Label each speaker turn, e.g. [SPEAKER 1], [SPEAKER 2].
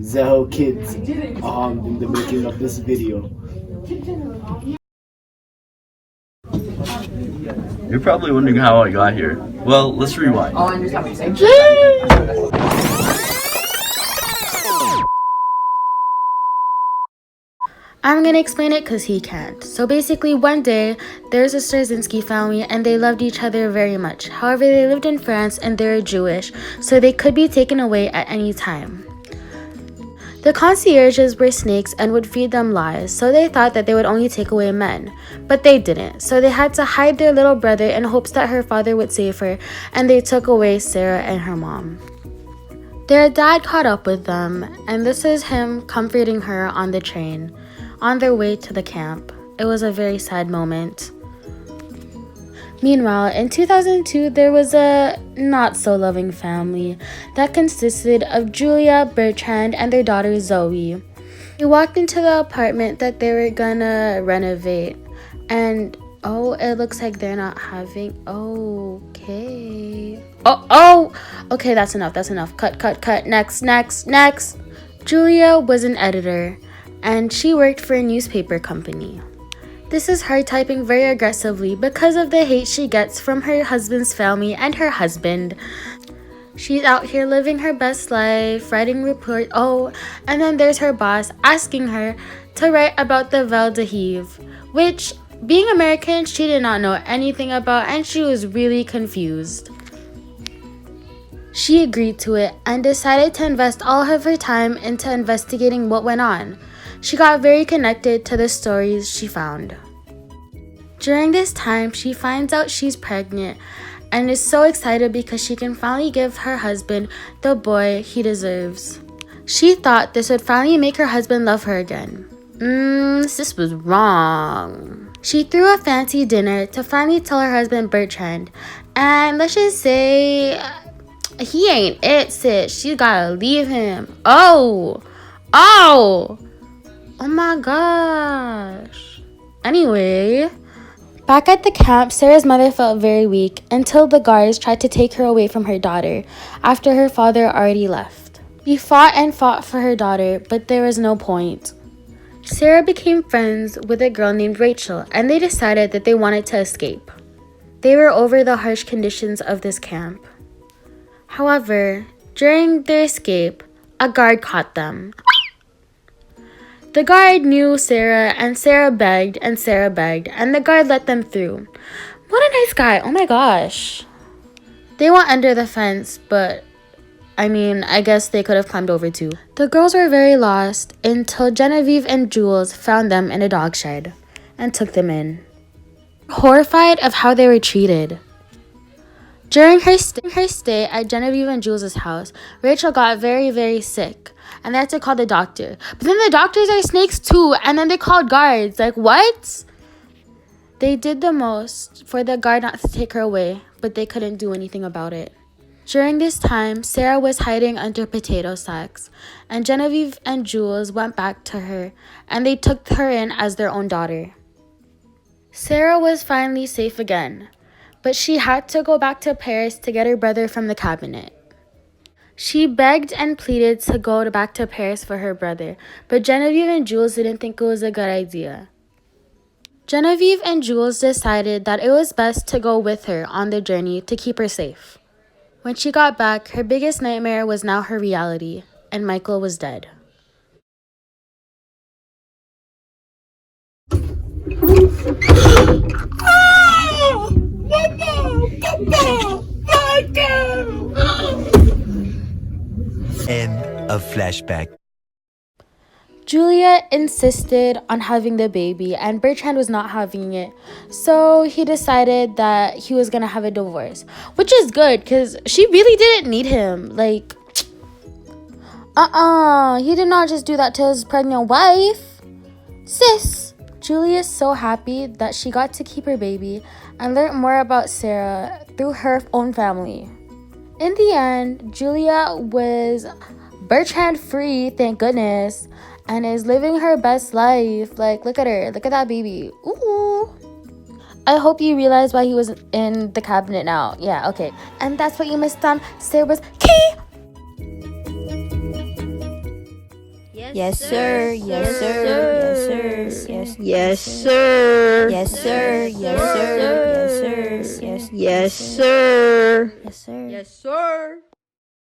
[SPEAKER 1] Zeho Kids in the making of this video.
[SPEAKER 2] You're probably wondering how I got here. Well, let's rewind.
[SPEAKER 3] Oh, I understand what you're saying.
[SPEAKER 4] I'm gonna explain it because he can't. So basically, one day, there's a Straczynski family and they loved each other very much. However, they lived in France and they're Jewish, so they could be taken away at any time. The concierges were snakes and would feed them lies, so they thought that they would only take away men. But they didn't, so they had to hide their little brother in hopes that her father would save her, and they took away Sarah and her mom. Their dad caught up with them, and this is him comforting her on the train, on their way to the camp. It was a very sad moment. Meanwhile, in 2002, there was a not-so-loving family that consisted of Julia, Bertrand, and their daughter Zoe. They walked into the apartment that they were gonna renovate, and it looks like they're not having... Okay. Okay, that's enough. Cut. Next. Julia was an editor, and she worked for a newspaper company. This is her typing very aggressively because of the hate she gets from her husband's family and her husband. She's out here living her best life, writing report. And then there's her boss asking her to write about the Val d'Hiv, which, being American, she did not know anything about, and she was really confused. She agreed to it and decided to invest all of her time into investigating what went on. She got very connected to the stories she found. During this time, she finds out she's pregnant and is so excited because she can finally give her husband the boy he deserves. She thought this would finally make her husband love her again. This was wrong. She threw a fancy dinner to finally tell her husband Bertrand, and let's just say he ain't it, sis. She gotta leave him. Oh my gosh. Anyway, back at the camp, Sarah's mother felt very weak until the guards tried to take her away from her daughter after her father already left. She fought for her daughter, but there was no point. Sarah became friends with a girl named Rachel, and they decided that they wanted to escape. They were over the harsh conditions of this camp. However, during their escape, a guard caught them. The guard knew Sarah, and Sarah begged, and the guard let them through. What a nice guy. Oh my gosh. They went under the fence, but I guess they could have climbed over too. The girls were very lost until Genevieve and Jules found them in a dog shed and took them in. Horrified of how they were treated. During her stay at Genevieve and Jules' house, Rachel got very, very sick, and they had to call the doctor. But then the doctors are snakes too, and then they called guards. Like, what? They did the most for the guard not to take her away, but they couldn't do anything about it. During this time, Sarah was hiding under potato sacks, and Genevieve and Jules went back to her, and they took her in as their own daughter. Sarah was finally safe again, but she had to go back to Paris to get her brother from the cabinet. She begged and pleaded to go back to Paris for her brother, but Genevieve and Jules didn't think it was a good idea. Genevieve and Jules decided that it was best to go with her on the journey to keep her safe. When she got back, her biggest nightmare was now her reality, and Michael was dead.
[SPEAKER 5] End of flashback.
[SPEAKER 4] Julia insisted on having the baby, and Bertrand was not having it, so he decided that he was gonna have a divorce, which is good because she really didn't need him. Like, he did not just do that to his pregnant wife. Sis! Julia is so happy that she got to keep her baby and learn more about Sarah through her own family. In the end, Julia was Bertrand free, thank goodness, and is living her best life. Like, look at her. Look at that baby. Ooh. I hope you realize why he was in the cabinet now. Yeah, okay. And that's what you missed on Sarah's key.
[SPEAKER 6] Yes, sir. Yes, sir. Yes, sir. Yes, sir. Yes, sir. Yes, sir. Yes, sir. Yes, sir.
[SPEAKER 4] Yes, sir.
[SPEAKER 6] Yes, sir.